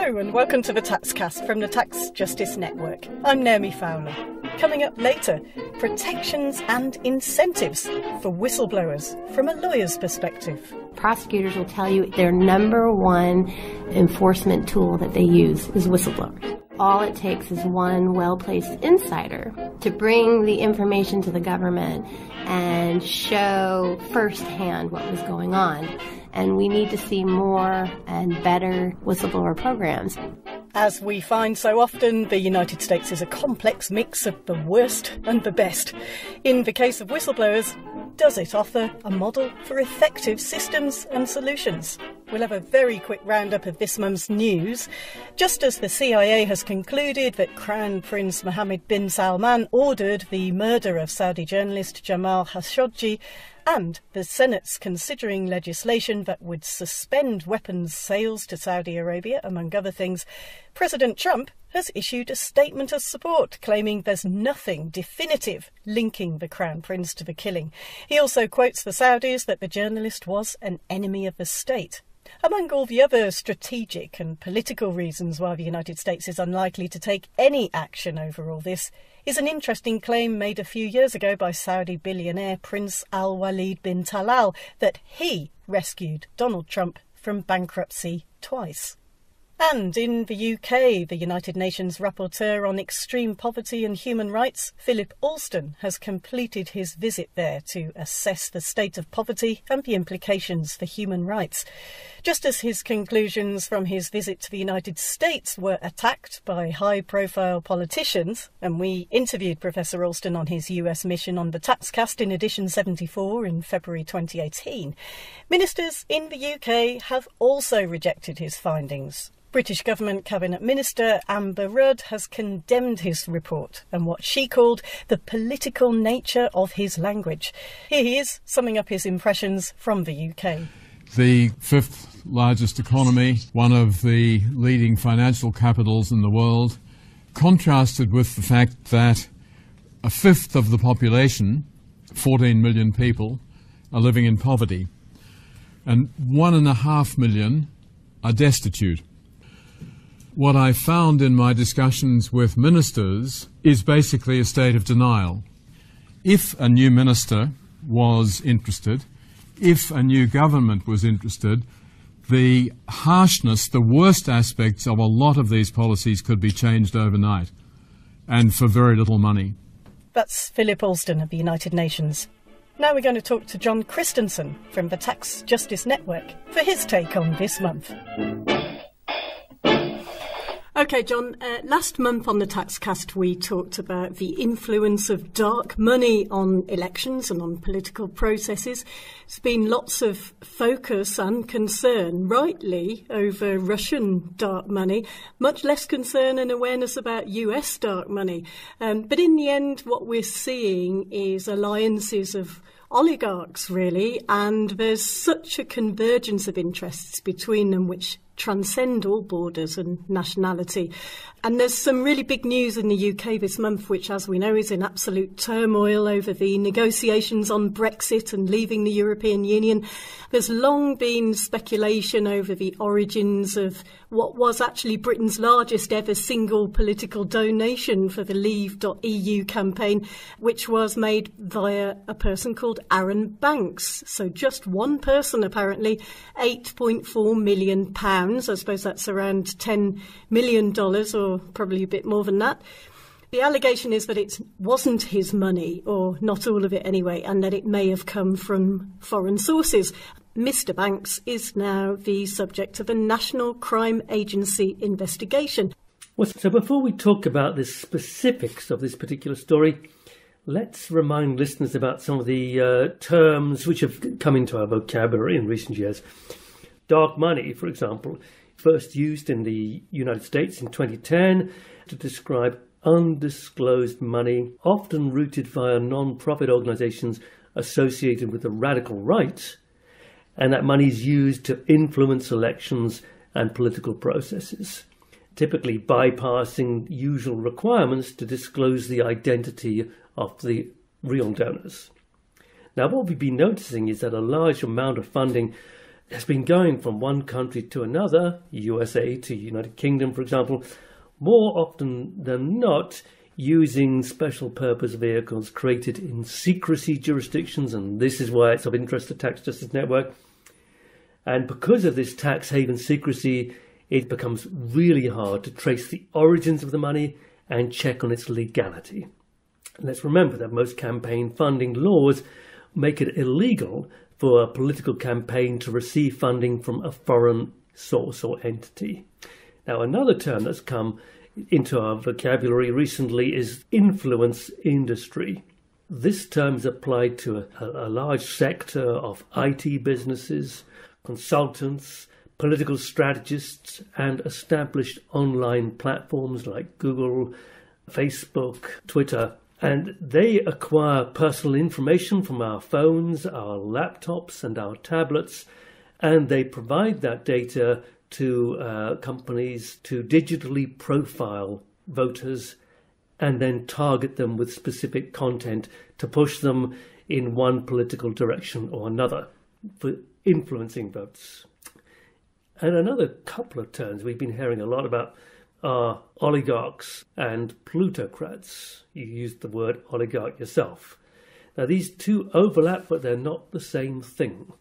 Hello and welcome to the Taxcast from the Tax Justice Network. I'm Naomi Fowler. Coming up later, protections and incentives for whistleblowers from a lawyer's perspective. Prosecutors will tell you their number one enforcement tool that they use is whistleblowers. All it takes is one well-placed insider to bring the information to the government and show firsthand what was going on. And we need to see more and better whistleblower programs. As we find so often, the United States is a complex mix of the worst and the best. In the case of whistleblowers, does it offer a model for effective systems and solutions? We'll have a very quick roundup of this month's news. Just as the CIA has concluded that Crown Prince Mohammed bin Salman ordered the murder of Saudi journalist Jamal Khashoggi, and the Senate's considering legislation that would suspend weapons sales to Saudi Arabia, among other things, President Trump has issued a statement of support, claiming there's nothing definitive linking the Crown Prince to the killing. He also quotes the Saudis that the journalist was an enemy of the state. Among all the other strategic and political reasons why the United States is unlikely to take any action over all this is an interesting claim made a few years ago by Saudi billionaire Prince Al-Walid bin Talal that he rescued Donald Trump from bankruptcy twice. And in the UK, the United Nations Rapporteur on Extreme Poverty and Human Rights, Philip Alston, has completed his visit there to assess the state of poverty and the implications for human rights. Just as his conclusions from his visit to the United States were attacked by high-profile politicians, and we interviewed Professor Alston on his US mission on the Taxcast in edition 74 in February 2018, ministers in the UK have also rejected his findings. British Government Cabinet Minister Amber Rudd has condemned his report and what she called the political nature of his language. Here he is, summing up his impressions from the UK. The fifth largest economy, one of the leading financial capitals in the world, contrasted with the fact that a fifth of the population, 14 million people, are living in poverty, and 1.5 million are destitute. What I found in my discussions with ministers is basically a state of denial. If a new minister was interested, if a new government was interested, the harshness, the worst aspects of a lot of these policies could be changed overnight, and for very little money. That's Philip Alston of the United Nations. Now we're going to talk to John Christensen from the Tax Justice Network for his take on this month. OK, John, last month on the Taxcast we talked about the influence of dark money on elections and on political processes. There's been lots of focus and concern, rightly, over Russian dark money, much less concern and awareness about US dark money. But in the end, what we're seeing is alliances of oligarchs, really, and there's such a convergence of interests between them which transcend all borders and nationality. And there's some really big news in the UK this month, which, as we know, is in absolute turmoil over the negotiations on Brexit and leaving the European Union. There's long been speculation over the origins of what was actually Britain's largest ever single political donation for the Leave.eu campaign, which was made via a person called Aaron Banks. So just one person, apparently, £8.4 million. I suppose that's around $10 million, or probably a bit more than that. The allegation is that it wasn't his money, or not all of it anyway, and that it may have come from foreign sources. Mr. Banks is now the subject of a National Crime Agency investigation. Well, so before we talk about the specifics of this particular story, let's remind listeners about some of the terms which have come into our vocabulary in recent years. Dark money, for example, first used in the United States in 2010 to describe undisclosed money, often routed via non-profit organisations associated with the radical right, and that money is used to influence elections and political processes, typically bypassing usual requirements to disclose the identity of the real donors. Now, what we've been noticing is that a large amount of funding has been going from one country to another, USA to United Kingdom, for example, more often than not, using special purpose vehicles created in secrecy jurisdictions, and this is why it's of interest to Tax Justice Network. And because of this tax haven secrecy, it becomes really hard to trace the origins of the money and check on its legality. Let's remember that most campaign funding laws make it illegal for a political campaign to receive funding from a foreign source or entity. Now, another term that's come into our vocabulary recently is influence industry. This term is applied to a large sector of IT businesses, consultants, political strategists, and established online platforms like Google, Facebook, Twitter. And they acquire personal information from our phones, our laptops, and our tablets, and they provide that data to companies to digitally profile voters and then target them with specific content to push them in one political direction or another for influencing votes. And another couple of terms we've been hearing a lot about are oligarchs and plutocrats. You used the word oligarch yourself. Now, these two overlap, but they're not the same thing.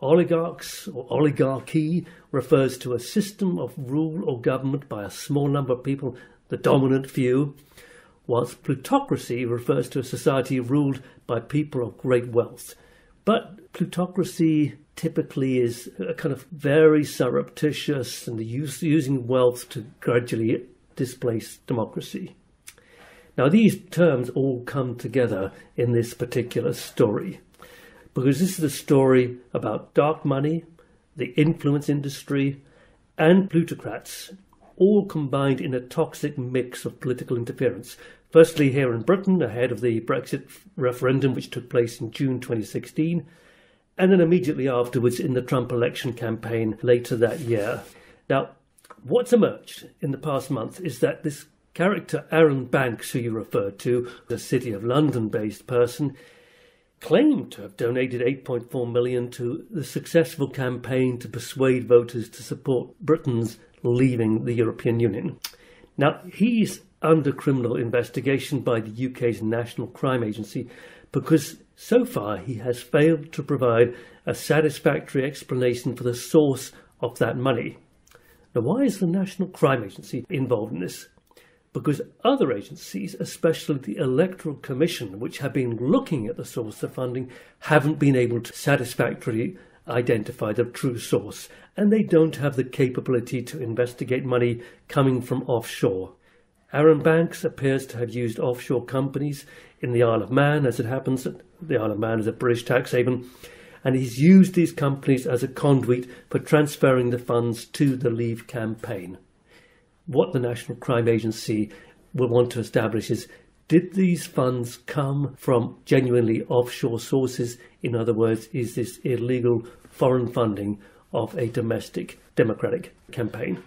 Oligarchs or oligarchy refers to a system of rule or government by a small number of people, the dominant few, whilst plutocracy refers to a society ruled by people of great wealth. But plutocracy typically is a kind of very surreptitious and using wealth to gradually displace democracy. Now, these terms all come together in this particular story, because this is a story about dark money, the influence industry, and plutocrats, all combined in a toxic mix of political interference. Firstly, here in Britain, ahead of the Brexit referendum, which took place in June 2016, and then immediately afterwards in the Trump election campaign later that year. Now, what's emerged in the past month is that this character, Aaron Banks, who you referred to, the City of London-based person, claimed to have donated $8.4 million to the successful campaign to persuade voters to support Britain's leaving the European Union. Now, he's under criminal investigation by the UK's National Crime Agency because so far he has failed to provide a satisfactory explanation for the source of that money. Now, why is the National Crime Agency involved in this? Because other agencies, especially the Electoral Commission, which have been looking at the source of funding, haven't been able to satisfactorily identify the true source, and they don't have the capability to investigate money coming from offshore. Aaron Banks appears to have used offshore companies in the Isle of Man, as it happens. The Isle of Man is a British tax haven, and he's used these companies as a conduit for transferring the funds to the Leave campaign. What the National Crime Agency will want to establish is, did these funds come from genuinely offshore sources? In other words, is this illegal foreign funding of a domestic democratic campaign?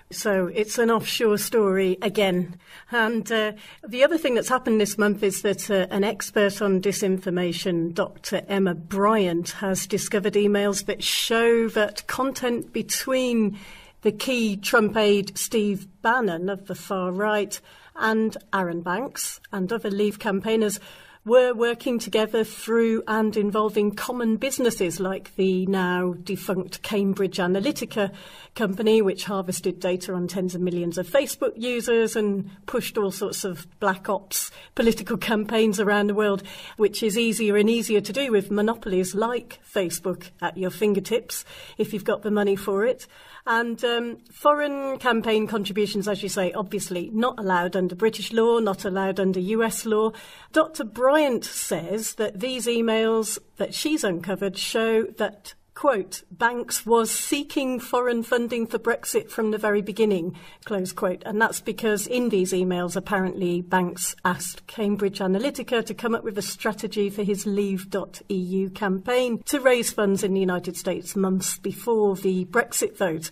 So it's an offshore story again. And the other thing that's happened this month is that an expert on disinformation, Dr. Emma Bryant, has discovered emails that show that content between the key Trump aide Steve Bannon of the far right and Aaron Banks and other Leave campaigners were working together through and involving common businesses like the now defunct Cambridge Analytica company, which harvested data on tens of millions of Facebook users and pushed all sorts of black ops political campaigns around the world, which is easier and easier to do with monopolies like Facebook at your fingertips if you've got the money for it. And foreign campaign contributions, as you say, obviously not allowed under British law, not allowed under US law. Dr. Bryant says that these emails that she's uncovered show that, quote, Banks was seeking foreign funding for Brexit from the very beginning, close quote. And that's because in these emails, apparently, Banks asked Cambridge Analytica to come up with a strategy for his Leave.eu campaign to raise funds in the United States months before the Brexit vote.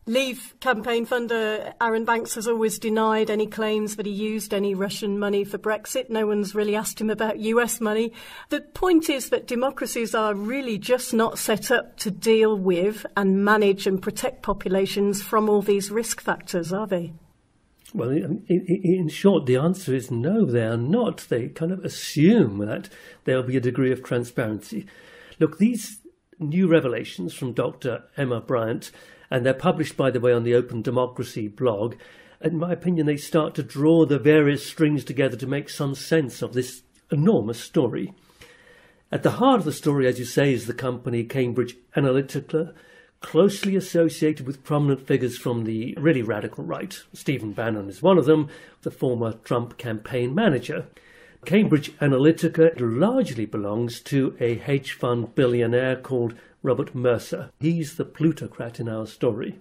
Leave campaign funder Aaron Banks has always denied any claims that he used any Russian money for Brexit. No one's really asked him about US money. The point is that democracies are really just not set up to deal with and manage and protect populations from all these risk factors, are they? Well, in short, the answer is no, they are not. They kind of assume that there will be a degree of transparency. Look, these new revelations from Dr. Emma Bryant, and they're published, by the way, on the Open Democracy blog. In my opinion, they start to draw the various strings together to make some sense of this enormous story. At the heart of the story, as you say, is the company Cambridge Analytica, closely associated with prominent figures from the really radical right. Stephen Bannon is one of them, the former Trump campaign manager. Cambridge Analytica largely belongs to a hedge fund billionaire called Robert Mercer. He's the plutocrat in our story.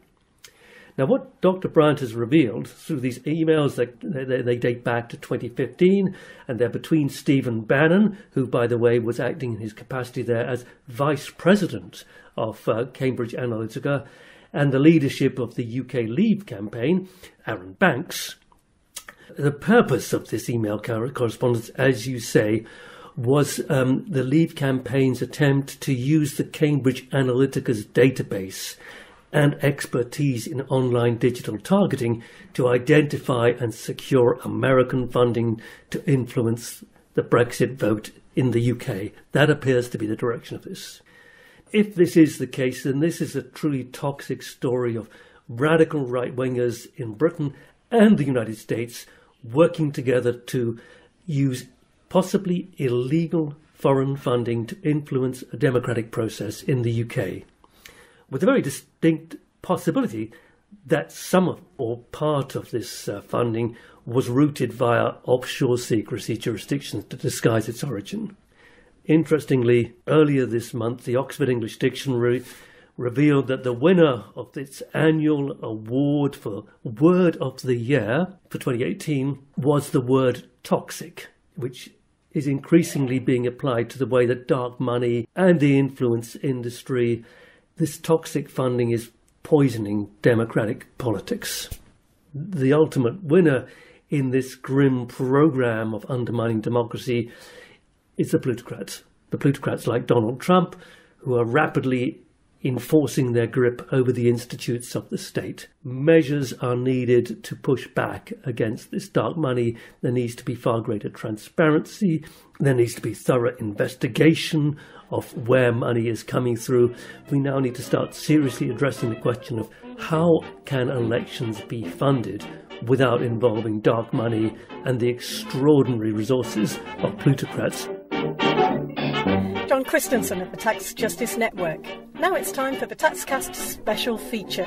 Now, what Dr. Bryant has revealed through these emails, they date back to 2015, and they're between Stephen Bannon, who, by the way, was acting in his capacity there as vice president of Cambridge Analytica, and the leadership of the UK Leave campaign, Aaron Banks. The purpose of this email correspondence, as you say, was the Leave campaign's attempt to use the Cambridge Analytica's database and expertise in online digital targeting to identify and secure American funding to influence the Brexit vote in the UK. That appears to be the direction of this. If this is the case, then this is a truly toxic story of radical right-wingers in Britain and the United States working together to use possibly illegal foreign funding to influence a democratic process in the UK, with a very distinct possibility that some of or part of this funding was routed via offshore secrecy jurisdictions to disguise its origin. Interestingly, earlier this month, the Oxford English Dictionary revealed that the winner of its annual award for Word of the Year for 2018 was the word toxic, which is increasingly being applied to the way that dark money and the influence industry, this toxic funding is poisoning democratic politics. The ultimate winner in this grim program of undermining democracy is the plutocrats like Donald Trump, who are rapidly enforcing their grip over the institutes of the state. Measures are needed to push back against this dark money. There needs to be far greater transparency. There needs to be thorough investigation of where money is coming through. We now need to start seriously addressing the question of how can elections be funded without involving dark money and the extraordinary resources of plutocrats. John Christensen of the Tax Justice Network. Now it's time for the Taxcast special feature.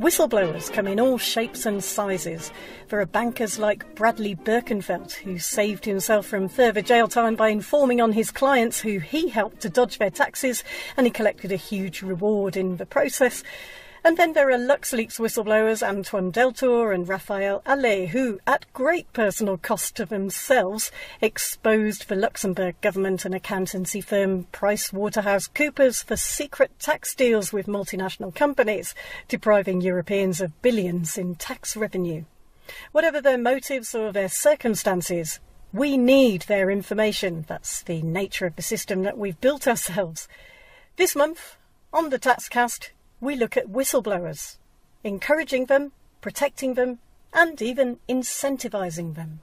Whistleblowers come in all shapes and sizes. There are bankers like Bradley Birkenfeld, who saved himself from further jail time by informing on his clients who he helped to dodge their taxes, and he collected a huge reward in the process. And then there are LuxLeaks whistleblowers Antoine Deltour and Raphael Allais, who, at great personal cost to themselves, exposed the Luxembourg government and accountancy firm PricewaterhouseCoopers for secret tax deals with multinational companies, depriving Europeans of billions in tax revenue. Whatever their motives or their circumstances, we need their information. That's the nature of the system that we've built ourselves. This month, on the Taxcast, we look at whistleblowers, encouraging them, protecting them, and even incentivising them.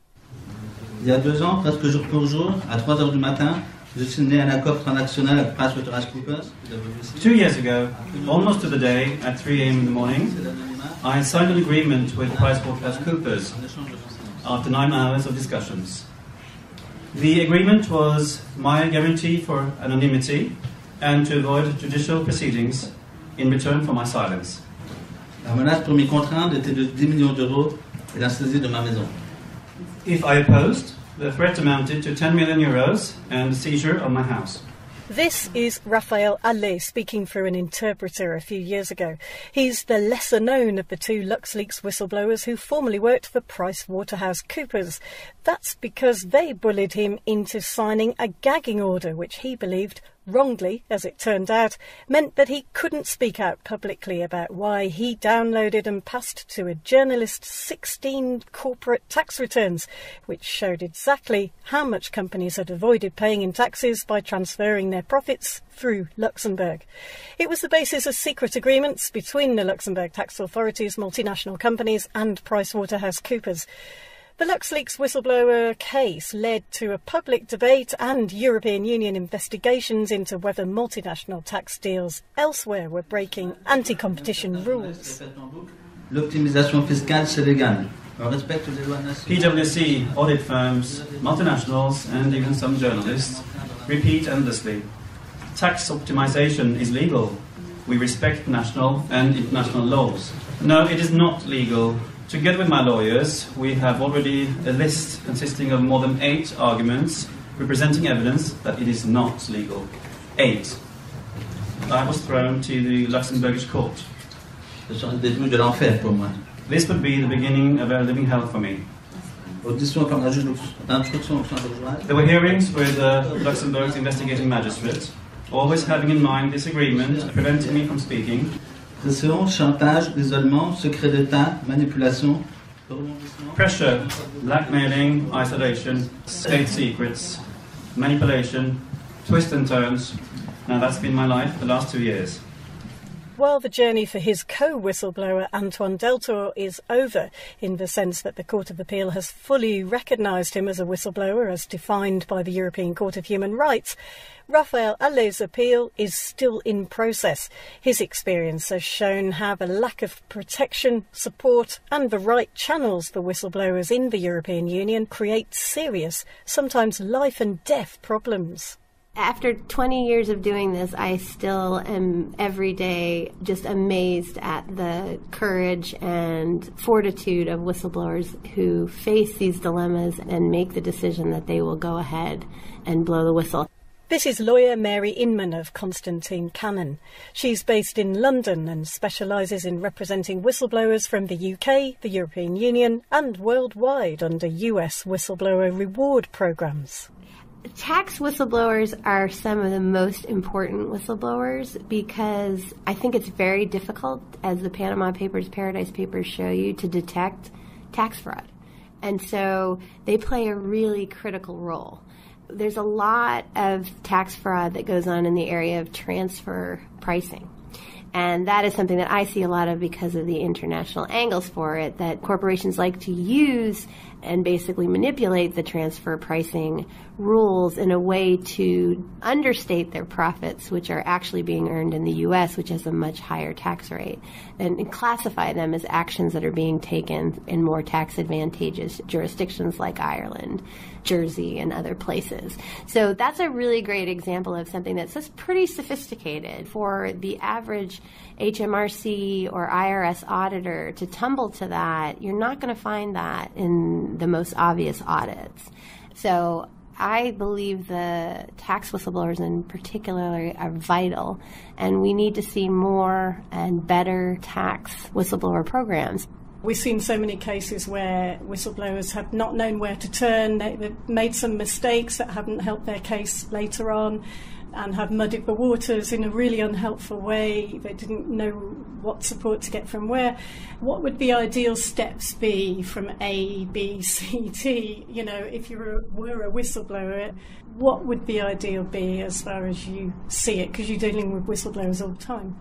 Il y a 2 ans, presque jour pour jour, à 3 heures du matin, je signais un accord transactionnel avec PricewaterhouseCoopers. 2 years ago, almost to the day, at 3 a.m. in the morning, I signed an agreement with PricewaterhouseCoopers after 9 hours of discussions. The agreement was my guarantee for anonymity and to avoid judicial proceedings in return for my silence. La menace pour m'y contraindre était de 10 millions d'euros et la saisie de ma maison. If I opposed, the threat amounted to 10 million euros and the seizure of my house. This is Raphael Allais speaking through an interpreter a few years ago. He's the lesser known of the 2 LuxLeaks whistleblowers who formerly worked for PricewaterhouseCoopers. That's because they bullied him into signing a gagging order which he believed wrongly, as it turned out, meant that he couldn't speak out publicly about why he downloaded and passed to a journalist 16 corporate tax returns, which showed exactly how much companies had avoided paying in taxes by transferring their profits through Luxembourg. It was the basis of secret agreements between the Luxembourg tax authorities, multinational companies and PricewaterhouseCoopers. The LuxLeaks whistleblower case led to a public debate and European Union investigations into whether multinational tax deals elsewhere were breaking anti-competition rules. L'optimisation fiscale, c'est légal. On respecte les lois nationales. PwC, audit firms, multinationals, and even some journalists repeat endlessly. Tax optimization is legal. We respect national and international laws. No, it is not legal. Together with my lawyers, we have already a list consisting of more than 8 arguments representing evidence that it is not legal. 8. I was thrown to the Luxembourgish court. Ce sont des nuits de l'enfer pour moi. This would be the beginning of a living hell for me. Audition par la juge d'instruction luxembourgeoise. There were hearings with Luxembourg's investigating magistrate, always having in mind this agreement preventing me from speaking. Pression, chantage, isolement, secret d'État, manipulation, Pressure, blackmailing, isolation, state secrets, manipulation, twists and turns. Now that's been my life the last 2 years. While the journey for his co-whistleblower Antoine Deltour is over, in the sense that the Court of Appeal has fully recognised him as a whistleblower as defined by the European Court of Human Rights, Raphael Allé's appeal is still in process. His experience has shown how the lack of protection, support and the right channels for whistleblowers in the European Union create serious, sometimes life and death problems. After 20 years of doing this, I still am every day just amazed at the courage and fortitude of whistleblowers who face these dilemmas and make the decision that they will go ahead and blow the whistle. This is lawyer Mary Inman of Constantine Cannon. She's based in London and specialises in representing whistleblowers from the UK, the European Union and worldwide under US whistleblower reward programmes. Tax whistleblowers are some of the most important whistleblowers because I think it's very difficult, as the Panama Papers, Paradise Papers show you, to detect tax fraud. And so they play a really critical role. There's a lot of tax fraud that goes on in the area of transfer pricing. And that is something that I see a lot of because of the international angles for it, that corporations like to use and basically manipulate the transfer pricing rules in a way to understate their profits, which are actually being earned in the U.S., which has a much higher tax rate, and classify them as actions that are being taken in more tax advantageous jurisdictions like Ireland, Jersey, and other places. So that's a really great example of something that's just pretty sophisticated for the average HMRC or IRS auditor to tumble to that. You're not going to find that in the most obvious audits. So I believe the tax whistleblowers in particular are vital, and we need to see more and better tax whistleblower programs. We've seen so many cases where whistleblowers have not known where to turn. They've made some mistakes that haven't helped their case later on and have muddied the waters in a really unhelpful way. They didn't know what support to get from where. What would the ideal steps be from A, B, C, T? You know, if you were a whistleblower, what would the ideal be as far as you see it? Because you're dealing with whistleblowers all the time.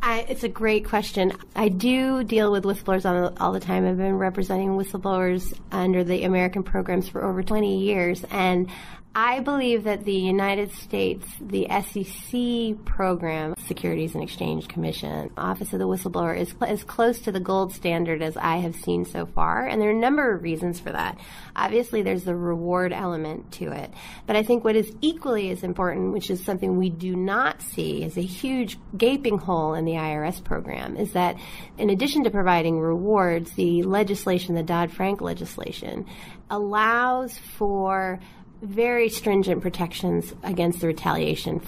It's a great question. I do deal with whistleblowers all the time. I've been representing whistleblowers under the American programs for over 20 years, and I believe that the United States, the SEC program, Securities and Exchange Commission, Office of the Whistleblower, is as close to the gold standard as I have seen so far, and there are a number of reasons for that. Obviously, there's the reward element to it, but I think what is equally as important, which is something we do not see, is a huge gaping hole in the IRS program, is that in addition to providing rewards, the legislation, the Dodd-Frank legislation, allows for very stringent protections against the retaliation of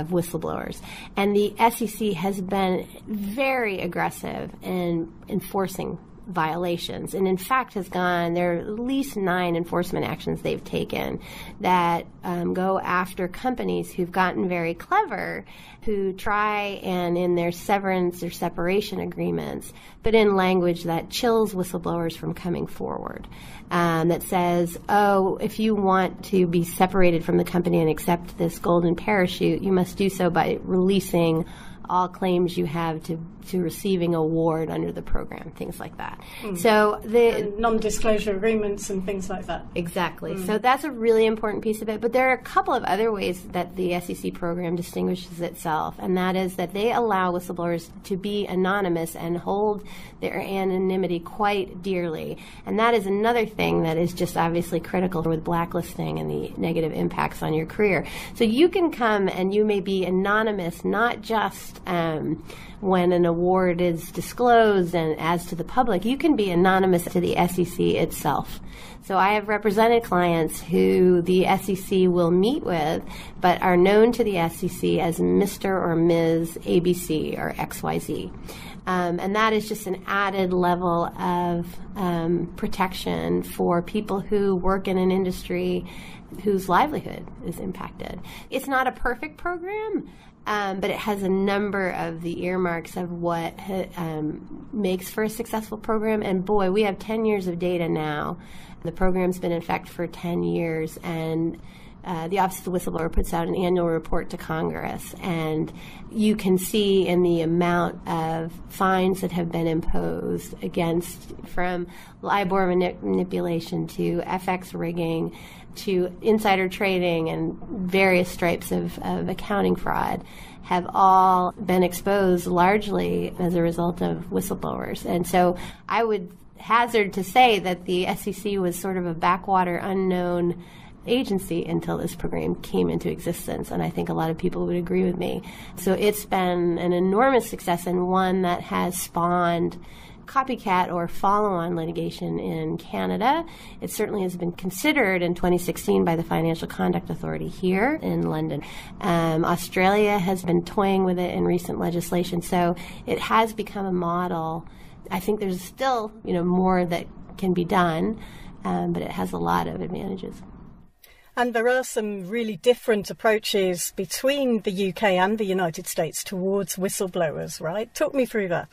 whistleblowers. And the SEC has been very aggressive in enforcing violations. And in fact there are at least 9 enforcement actions they've taken that go after companies who've gotten very clever, who try and in their severance or separation agreements put in language that chills whistleblowers from coming forward. That says, if you want to be separated from the company and accept this golden parachute, you must do so by releasing all claims you have to receiving award under the program, things like that. So and non-disclosure agreements and things like that. Exactly. So that's a really important piece of it. But there are a couple of other ways that the SEC program distinguishes itself, and that is that they allow whistleblowers to be anonymous and hold their anonymity quite dearly. And that is another thing that is just obviously critical with blacklisting and the negative impacts on your career. So you can come and you may be anonymous, not just when an award is disclosed and as to the public, you can be anonymous to the SEC itself. So I have represented clients who the SEC will meet with, but are known to the SEC as Mr. or Ms. ABC or XYZ. And that is just an added level of protection for people who work in an industry whose livelihood is impacted. It's not a perfect program, but it has a number of the earmarks of what makes for a successful program. And boy, we have 10 years of data now. The program's been in effect for 10 years, and the Office of the Whistleblower puts out an annual report to Congress, and you can see in the amount of fines that have been imposed against, from LIBOR manipulation to FX rigging to insider trading and various stripes of accounting fraud, have all been exposed largely as a result of whistleblowers. And so I would hazard to say that the SEC was sort of a backwater, unknown agency until this program came into existence, and I think a lot of people would agree with me. So it's been an enormous success, and one that has spawned copycat or follow-on litigation in Canada. It certainly has been considered in 2016 by the Financial Conduct Authority here in London. Australia has been toying with it in recent legislation, so it has become a model. I think there's still, more that can be done, but it has a lot of advantages. And there are some really different approaches between the UK and the United States towards whistleblowers, right? Talk me through that.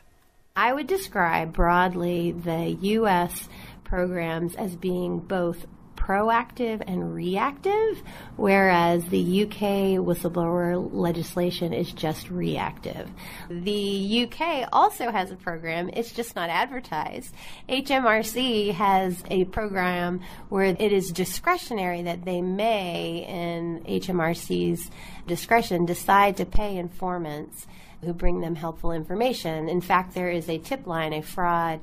I would describe broadly the U.S. programs as being both proactive and reactive, whereas the UK whistleblower legislation is just reactive. The UK also has a program, it's just not advertised. HMRC has a program where it is discretionary that they may, in HMRC's discretion, decide to pay informants who bring them helpful information. In fact, there is a tip line, a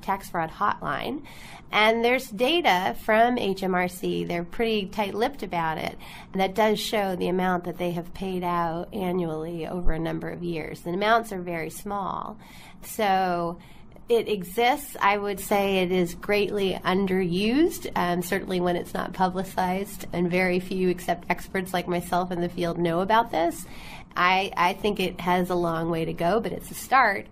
tax fraud hotline, and there's data from HMRC, they're pretty tight-lipped about it, that does show the amount that they have paid out annually over a number of years. The amounts are very small. So it exists. I would say it is greatly underused, certainly when it's not publicized, and very few except experts like myself in the field know about this. I think it has a long way to go, but it's a start.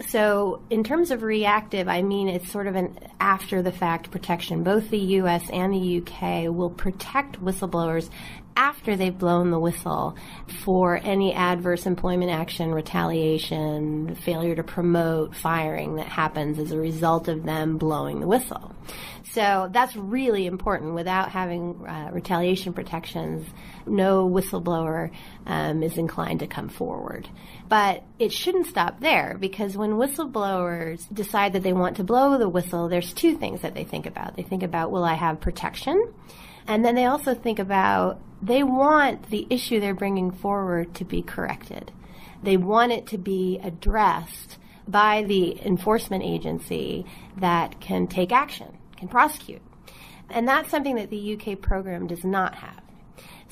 So in terms of reactive, I mean it's sort of an after-the-fact protection. Both the U.S. and the UK will protect whistleblowers after they've blown the whistle for any adverse employment action, retaliation, failure to promote, firing that happens as a result of them blowing the whistle. So that's really important. Without having retaliation protections, no whistleblower is inclined to come forward. But it shouldn't stop there, because when whistleblowers decide that they want to blow the whistle, there's two things that they think about. They think about, will I have protection? And then they also think about, they want the issue they're bringing forward to be corrected. They want it to be addressed by the enforcement agency that can take action, can prosecute. And that's something that the UK program does not have.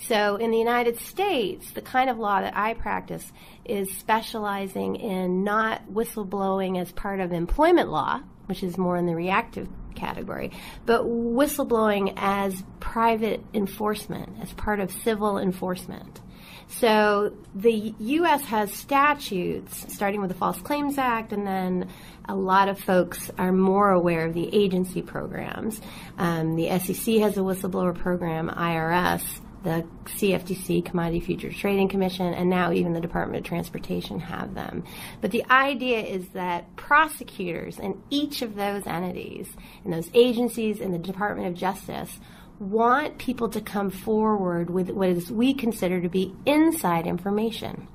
So in the United States, the kind of law that I practice is specializing in not whistleblowing as part of employment law, which is more in the reactive category, but whistleblowing as private enforcement, as part of civil enforcement. So the U.S. has statutes, starting with the False Claims Act, and then a lot of folks are more aware of the agency programs. The SEC has a whistleblower program, IRS, the CFTC, Commodity Futures Trading Commission, and now even the Department of Transportation have them. But the idea is that prosecutors in each of those entities, in those agencies, in the Department of Justice, want people to come forward with what is we consider to be inside information.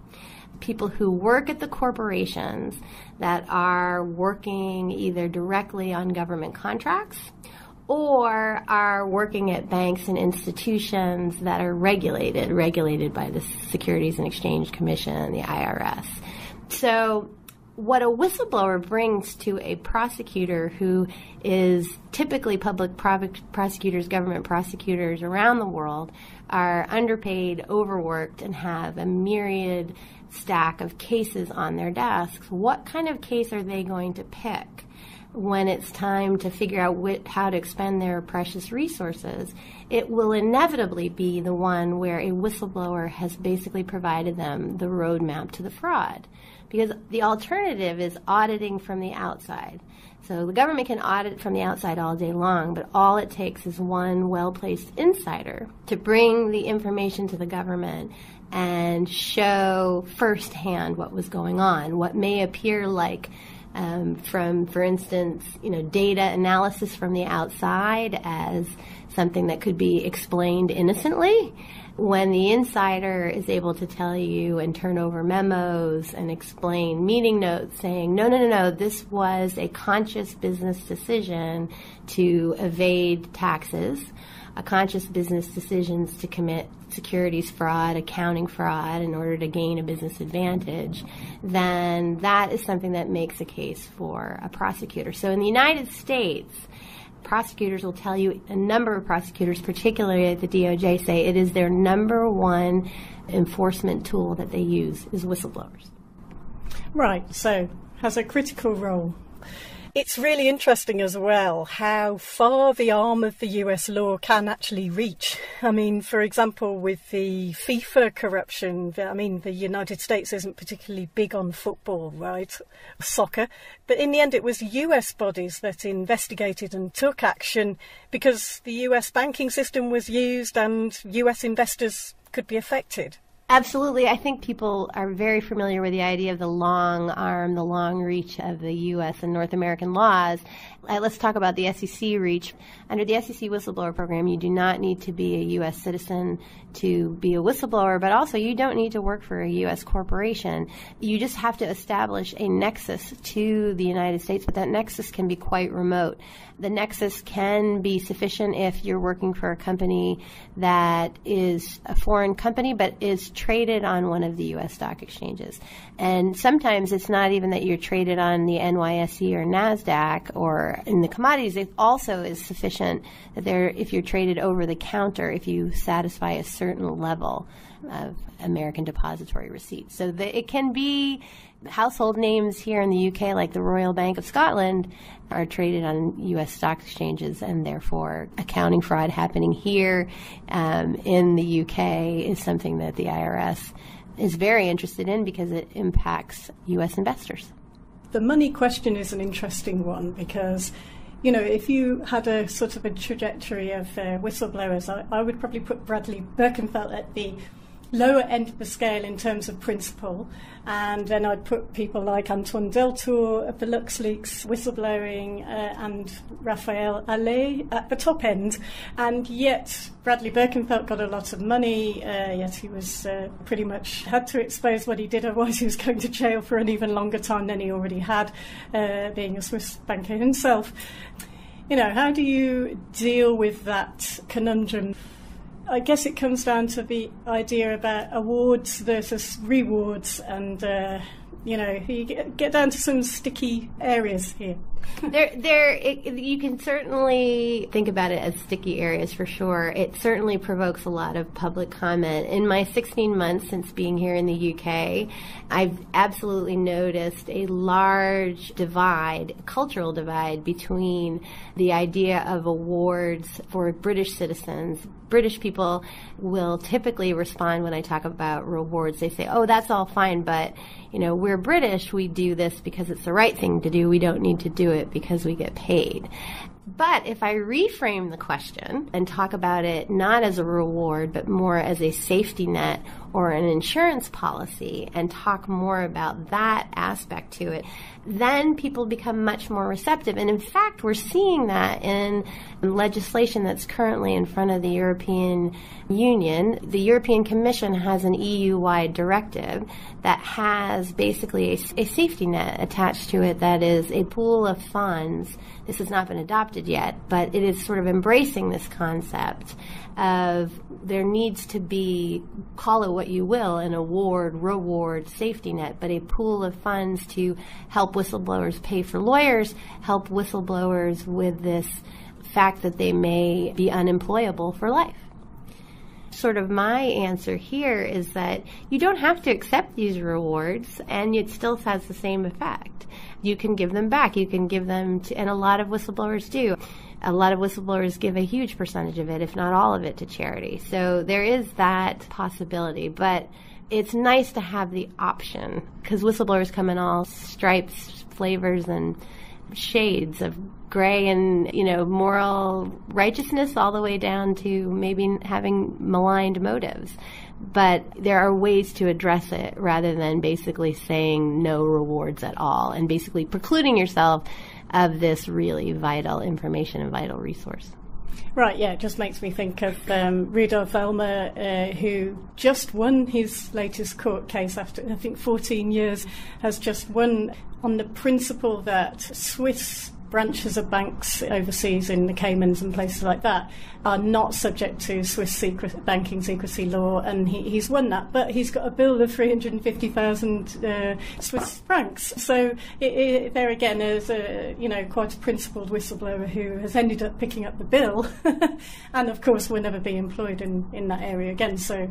People who work at the corporations that are working either directly on government contracts or are working at banks and institutions that are regulated by the Securities and Exchange Commission, the IRS. So what a whistleblower brings to a prosecutor who is typically public prosecutors, government prosecutors around the world, are underpaid, overworked, and have a myriad stack of cases on their desks, what kind of case are they going to pick when it's time to figure out how to expend their precious resources? It will inevitably be the one where a whistleblower has basically provided them the roadmap to the fraud. Because the alternative is auditing from the outside. So the government can audit from the outside all day long, but all it takes is one well-placed insider to bring the information to the government and show firsthand what was going on, what may appear like from, for instance, data analysis from the outside as something that could be explained innocently, when the insider is able to tell you and turn over memos and explain meeting notes saying, no, this was a conscious business decision to evade taxes, a conscious business decisions to commit securities fraud, accounting fraud in order to gain a business advantage, then that is something that makes a case for a prosecutor. So in the United States, prosecutors will tell you, a number of prosecutors, particularly at the DOJ, say it is their number one enforcement tool that they use is whistleblowers. Right, so has a critical role. It's really interesting as well how far the arm of the US law can actually reach. I mean, for example, with the FIFA corruption, the United States isn't particularly big on football, right? Soccer. But in the end, it was US bodies that investigated and took action because the US banking system was used and US investors could be affected. Absolutely. I think people are very familiar with the idea of the long arm, the long reach of the U.S. and North American laws. Let's talk about the SEC reach. Under the SEC whistleblower program, you do not need to be a U.S. citizen to be a whistleblower, but also you don't need to work for a U.S. corporation. You just have to establish a nexus to the United States, but that nexus can be quite remote. The nexus can be sufficient if you're working for a company that is a foreign company but is traded on one of the U.S. stock exchanges. And sometimes it's not even that you're traded on the NYSE or NASDAQ or in the commodities. It also is sufficient that if you're traded over the counter, if you satisfy a certain level of American depository receipts. So it can be household names here in the UK, like the Royal Bank of Scotland, are traded on U.S. stock exchanges, and therefore accounting fraud happening here in the UK is something that the IRS is very interested in because it impacts U.S. investors. The money question is an interesting one because, if you had a sort of a trajectory of whistleblowers, I would probably put Bradley Birkenfeld at the lower end of the scale in terms of principle, and then I'd put people like Antoine Deltour of the LuxLeaks whistleblowing and Raphael Allais at the top end, and yet Bradley Birkenfeld got a lot of money, yet he was pretty much had to expose what he did, otherwise he was going to jail for an even longer time than he already had, being a Swiss banker himself. How do you deal with that conundrum? I guess it comes down to the idea about awards versus rewards, and you get down to some sticky areas here. You can certainly think about it as sticky areas for sure. It certainly provokes a lot of public comment. In my 16 months since being here in the UK, I've absolutely noticed a large cultural divide between the idea of awards for British citizens. British people will typically respond when I talk about rewards. They say, oh, that's all fine, but, we're British. We do this because it's the right thing to do. We don't need to do it because we get paid. But if I reframe the question and talk about it not as a reward, but more as a safety net or an insurance policy, and talk more about that aspect to it, then people become much more receptive. And in fact, we're seeing that in legislation that's currently in front of the European Union. The European Commission has an EU-wide directive that has basically a safety net attached to it that is a pool of funds. This has not been adopted yet, but it is sort of embracing this concept of there needs to be, call it what you will, an reward, safety net, but a pool of funds to help whistleblowers pay for lawyers, help whistleblowers with this fact that they may be unemployable for life. Sort of my answer here is that you don't have to accept these rewards, and it still has the same effect. You can give them back. You can give them to, and a lot of whistleblowers do. A lot of whistleblowers give a huge percentage of it, if not all of it, to charity. So there is that possibility, but it's nice to have the option, because whistleblowers come in all stripes, flavors, and shades of gray and, moral righteousness all the way down to maybe having maligned motives. But there are ways to address it rather than basically saying no rewards at all and basically precluding yourself of this really vital information and vital resource. Right, yeah, it just makes me think of Rudolf Elmer, who just won his latest court case after, I think, 14 years, has just won on the principle that Swiss branches of banks overseas in the Caymans and places like that are not subject to Swiss banking secrecy law, and he's won that, but he's got a bill of 350,000 Swiss francs. So there again is quite a principled whistleblower who has ended up picking up the bill, and of course will never be employed in that area again. So.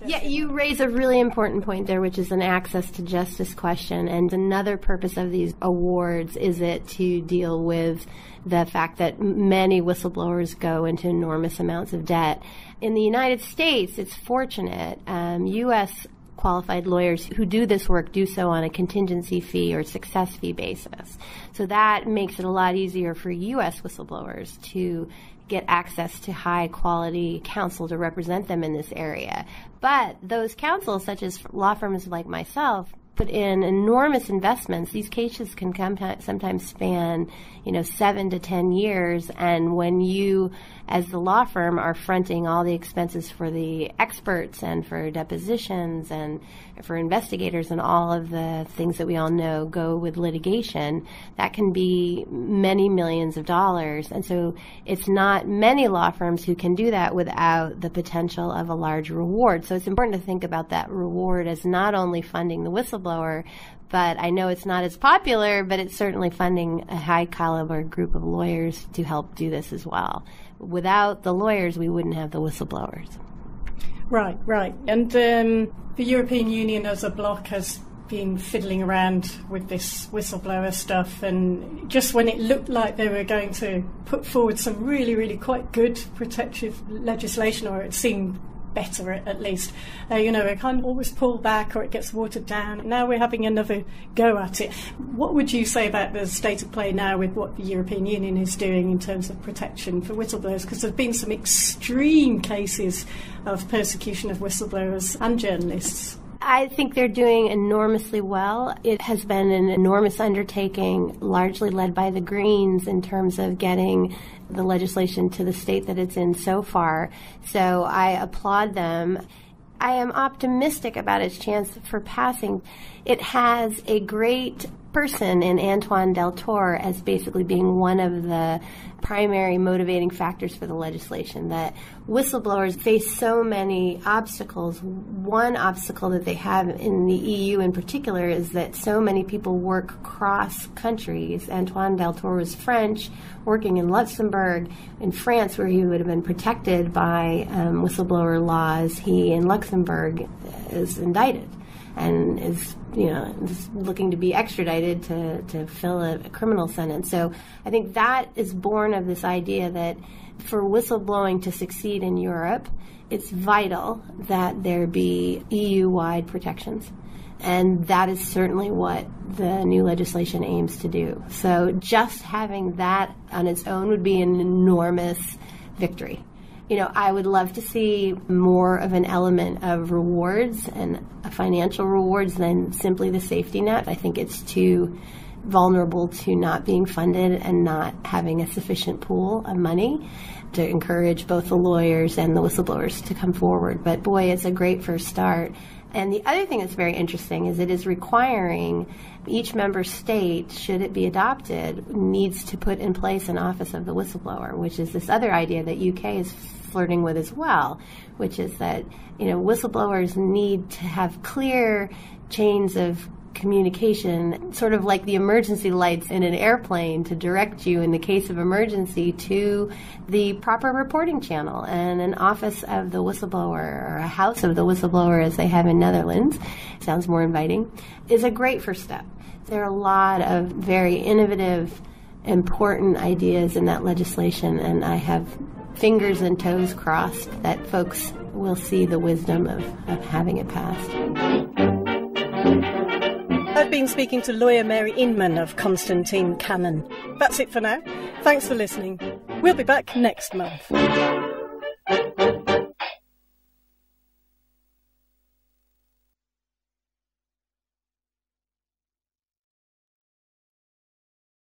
Yeah, you raise a really important point there, which is an access to justice question. And another purpose of these awards is it to deal with the fact that many whistleblowers go into enormous amounts of debt. In the United States, it's fortunate. U.S. qualified lawyers who do this work do so on a contingency fee or success fee basis. So that makes it a lot easier for U.S. whistleblowers to get access to high-quality counsel to represent them in this area. But those counsels, such as law firms like myself, put in enormous investments. These cases can sometimes span, 7 to 10 years. And when you, as the law firm, are fronting all the expenses for the experts and for depositions and for investigators and all of the things that we all know go with litigation, that can be many millions of dollars. And so it's not many law firms who can do that without the potential of a large reward. So it's important to think about that reward as not only funding the whistleblower, but I know it's not as popular, but it's certainly funding a high-caliber group of lawyers to help do this as well. Without the lawyers, we wouldn't have the whistleblowers. Right. And the European Union as a bloc has been fiddling around with this whistleblower stuff, and just when it looked like they were going to put forward some really, really quite good protective legislation, or it seemed better at least, it can't always pull back or it gets watered down. Now we're having another go at it. What would you say about the state of play now with what the European Union is doing in terms of protection for whistleblowers? Because there have been some extreme cases of persecution of whistleblowers and journalists. I think they're doing enormously well. It has been an enormous undertaking, largely led by the Greens in terms of getting the legislation to the state that it's in so far. So I applaud them. I am optimistic about its chance for passing. It has a great person in Antoine Deltour as basically being one of the primary motivating factors for the legislation, that whistleblowers face so many obstacles. One obstacle that they have in the EU in particular is that so many people work cross countries. Antoine Deltour was French, working in Luxembourg. In France, where he would have been protected by whistleblower laws, he in Luxembourg is indicted and is looking to be extradited to fill a criminal sentence. So I think that is born of this idea that for whistleblowing to succeed in Europe, it's vital that there be EU-wide protections. And that is certainly what the new legislation aims to do. So just having that on its own would be an enormous victory. I would love to see more of an element of rewards and financial rewards than simply the safety net. I think it's too vulnerable to not being funded and not having a sufficient pool of money to encourage both the lawyers and the whistleblowers to come forward. But boy, it's a great first start. And the other thing that's very interesting is it is requiring each member state, should it be adopted, needs to put in place an office of the whistleblower, which is this other idea that UK is flirting with as well, which is that, whistleblowers need to have clear chains of communication, sort of like the emergency lights in an airplane, to direct you in the case of emergency to the proper reporting channel. And an office of the whistleblower, or a house of the whistleblower as they have in Netherlands, sounds more inviting, is a great first step. There are a lot of very innovative, important ideas in that legislation, and I have fingers and toes crossed that folks will see the wisdom of having it passed. I've been speaking to lawyer Mary Inman of Constantine Cannon. That's it for now. Thanks for listening. We'll be back next month.